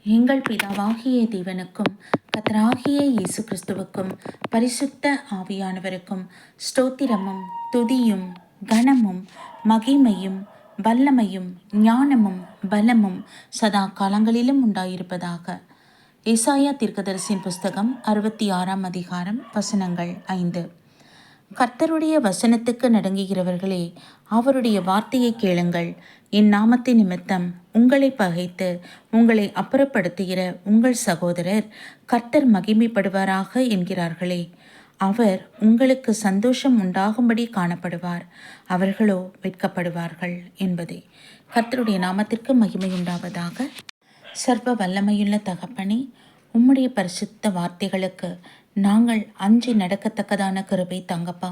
எங்கள் பிதாவாகிய தேவனுக்கும் கர்த்தராகிய இயேசு கிறிஸ்துவுக்கும் பரிசுத்த ஆவியானவருக்கும் ஸ்தோத்திரமும் துதியும் கனமும் மகிமையும் வல்லமையும் ஞானமும் பலமும் சதா காலங்களிலும் உண்டாயிருப்பதாக. ஏசாயா தீர்க்கதரிசியின் புஸ்தகம் 66ஆம் அதிகாரம் வசனங்கள் 5. கர்த்தருடைய வசனத்துக்கு நடுங்குகிறவர்களே, அவருடைய வார்த்தையை கேளுங்கள். என் நாமத்தின் நிமித்தம் உங்களை பகைத்து உங்களை அப்புறப்படுத்துகிற உங்கள் சகோதரர் கர்த்தர் மகிமைப்படுவாராக என்கிறார்களே, அவர் உங்களுக்கு சந்தோஷம் உண்டாகும்படி காணப்படுவார், அவர்களோ வெட்கப்படுவார்கள் என்பதே. கர்த்தருடைய நாமத்திற்கு மகிமை உண்டாவதாக. சர்வ வல்லமையுள்ள தகப்பனே, உம்முடைய பரிசுத்த வார்த்தைகளுக்கு நாங்கள் அஞ்சி நடக்கத்தக்கதான கிருபை தங்கப்பா.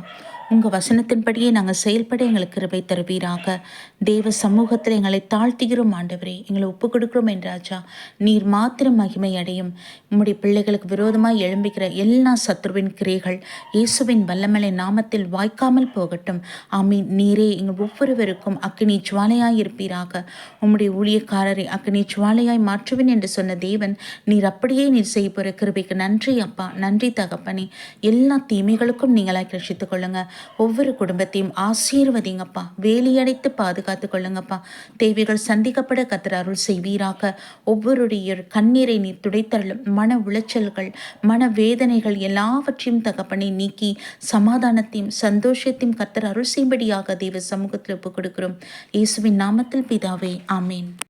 உங்கள் வசனத்தின்படியே நாங்கள் செயல்பட எங்களுக்கு கிருபை தருவீராக. தேவ சமூகத்தில் எங்களை தாழ்த்துகிறோம் ஆண்டவரே, எங்களை ஒப்பு கொடுக்கிறோம் என்றாச்சா. நீர் மாத்திரம் மகிமை அடையும். உம்முடைய பிள்ளைகளுக்கு விரோதமாக எழும்புகிற எல்லா சத்ருவின் கிரைகள் இயேசுவின் வல்லமலை நாமத்தில் வாய்க்காமல் போகட்டும். ஆமீன். நீரே எங்கள் ஒவ்வொருவருக்கும் அக்கினி ஜுவாலையாய் இருப்பீராக. உம்முடைய ஊழியக்காரரை அக்கினி ஜுவாலையாய் மாற்றுவேன் என்று சொன்ன தேவன், நீர் அப்படியே நீர் செய்ய போகிற கிருபைக்கு நன்றி அப்பா, நன்றி தகப்பனே. எல்லா தீமைகளுக்கும் நீங்களாய் ரட்சித்துக் கொள்ளுங்க. ஒவ்வொரு குடும்பத்தையும் ஆசீர்வதிங்கப்பா, வேலியடைத்து பாதுகாத்து கொள்ளுங்கப்பா. தேவைகள் சந்திக்கப்பட கர்த்தர் அருள் செய்வீராக. ஒவ்வொருடைய கண்ணீரை நீர் துடைத்தருளும். மன உளைச்சல்கள், மன வேதனைகள் எல்லாவற்றையும் தகப்பனை நீக்கி சமாதானத்தையும் சந்தோஷத்தையும் கர்த்தர் அருள் செய்யும்படியாக தேவ சமூகத்தில் ஒப்புக் கொடுக்கிறோம். இயேசுவின் நாமத்தில் பிதாவே, ஆமேன்.